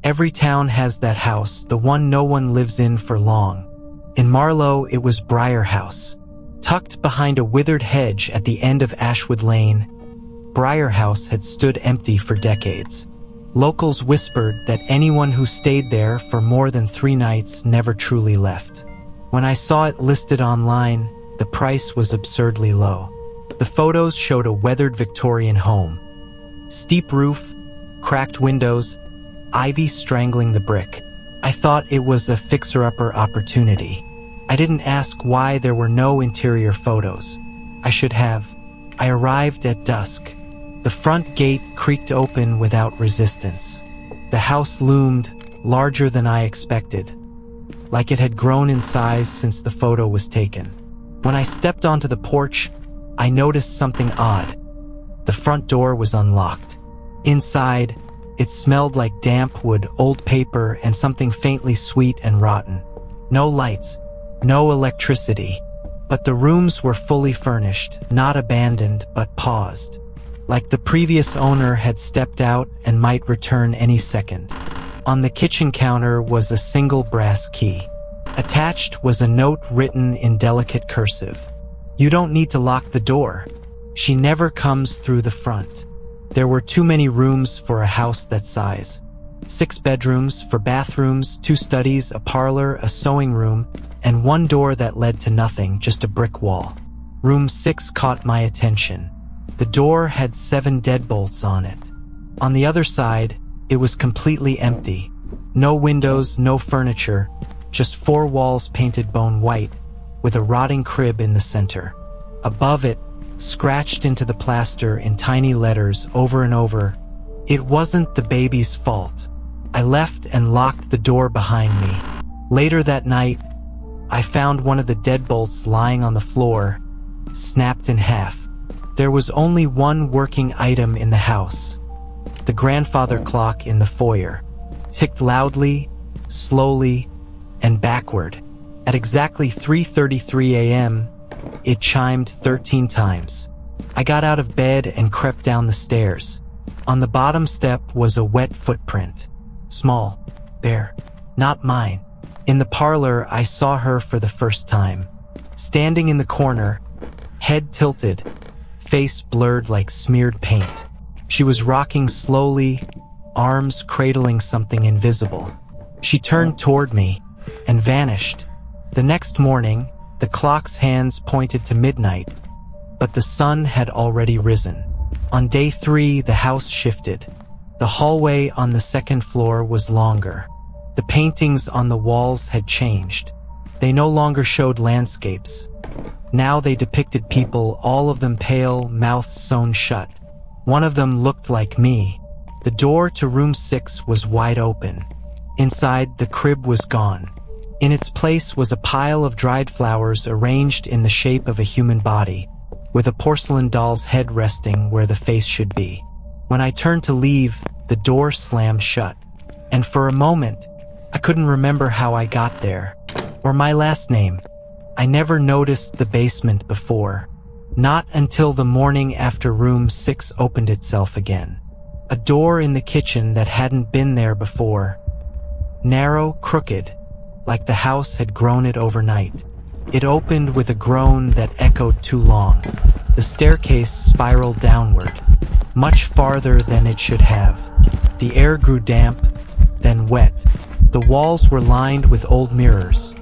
Every town has that house, the one no one lives in for long. In Marlowe, it was Briarhouse. Tucked behind a withered hedge at the end of Ashwood Lane, Briarhouse had stood empty for decades. Locals whispered that anyone who stayed there for more than 3 nights never truly left. When I saw it listed online, the price was absurdly low. The photos showed a weathered Victorian home. Steep roof, cracked windows, ivy strangling the brick. I thought it was a fixer-upper opportunity. I didn't ask why there were no interior photos. I should have. I arrived at dusk. The front gate creaked open without resistance. The house loomed, larger than I expected, like it had grown in size since the photo was taken. When I stepped onto the porch, I noticed something odd. The front door was unlocked. Inside, it smelled like damp wood, old paper, and something faintly sweet and rotten. No lights, no electricity, but the rooms were fully furnished, not abandoned, but paused. Like the previous owner had stepped out and might return any second. On the kitchen counter was a single brass key. Attached was a note written in delicate cursive. "You don't need to lock the door. She never comes through the front." There were too many rooms for a house that size. 6 bedrooms, 4 bathrooms, 2 studies, a parlor, a sewing room, and 1 door that led to nothing, just a brick wall. Room 6 caught my attention. The door had 7 deadbolts on it. On the other side, it was completely empty. No windows, no furniture, just 4 walls painted bone white, with a rotting crib in the center. Above it, scratched into the plaster in tiny letters over and over, "It wasn't the baby's fault." I left and locked the door behind me. Later that night, I found one of the deadbolts lying on the floor, snapped in half. There was only one working item in the house. The grandfather clock in the foyer ticked loudly, slowly, and backward. At exactly 3:33 a.m., it chimed 13 times. I got out of bed and crept down the stairs. On the bottom step was a wet footprint. Small, bare, not mine. In the parlor, I saw her for the first time. Standing in the corner, head tilted, face blurred like smeared paint. She was rocking slowly, arms cradling something invisible. She turned toward me and vanished. The next morning, the clock's hands pointed to midnight, but the sun had already risen. On day 3, the house shifted. The hallway on the 2nd floor was longer. The paintings on the walls had changed. They no longer showed landscapes. Now they depicted people, all of them pale, mouths sewn shut. One of them looked like me. The door to room 6 was wide open. Inside, the crib was gone. In its place was a pile of dried flowers arranged in the shape of a human body, with a porcelain doll's head resting where the face should be. When I turned to leave, the door slammed shut. And for a moment, I couldn't remember how I got there, or my last name. I never noticed the basement before. Not until the morning after room 6 opened itself again. A door in the kitchen that hadn't been there before. Narrow, crooked, like the house had grown it overnight. It opened with a groan that echoed too long. The staircase spiraled downward, much farther than it should have. The air grew damp, then wet. The walls were lined with old mirrors,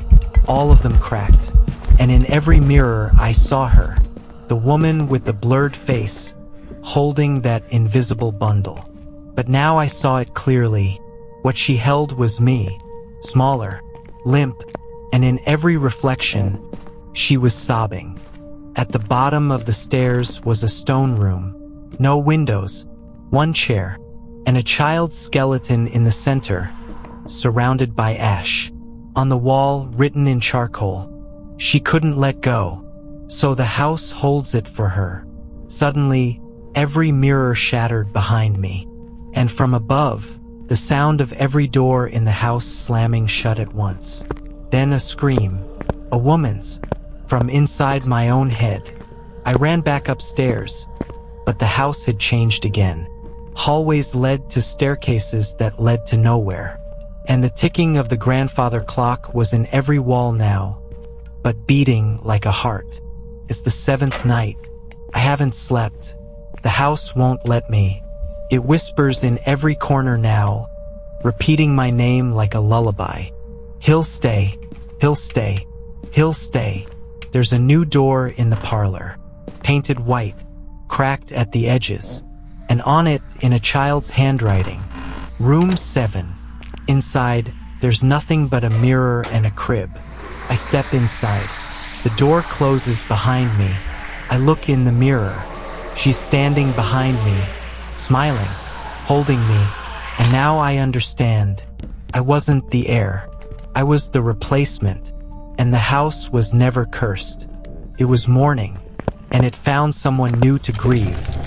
all of them cracked. And in every mirror I saw her, the woman with the blurred face, holding that invisible bundle. But now I saw it clearly. What she held was me, smaller, limp, and in every reflection, she was sobbing. At the bottom of the stairs was a stone room. No windows, 1 chair, and a child's skeleton in the center, surrounded by ash. On the wall, written in charcoal, "She couldn't let go, so the house holds it for her." Suddenly, every mirror shattered behind me, and from above, the sound of every door in the house slamming shut at once. Then a scream, a woman's, from inside my own head. I ran back upstairs, but the house had changed again. Hallways led to staircases that led to nowhere. And the ticking of the grandfather clock was in every wall now, but beating like a heart. It's the 7th night. I haven't slept. The house won't let me. It whispers in every corner now, repeating my name like a lullaby. He'll stay. He'll stay. He'll stay. There's a new door in the parlor, painted white, cracked at the edges, and on it, in a child's handwriting, Room 7. Inside, there's nothing but a mirror and a crib. I step inside. The door closes behind me. I look in the mirror. She's standing behind me, smiling, holding me, and now I understand. I wasn't the heir. I was the replacement, and the house was never cursed. It was mourning, and it found someone new to grieve.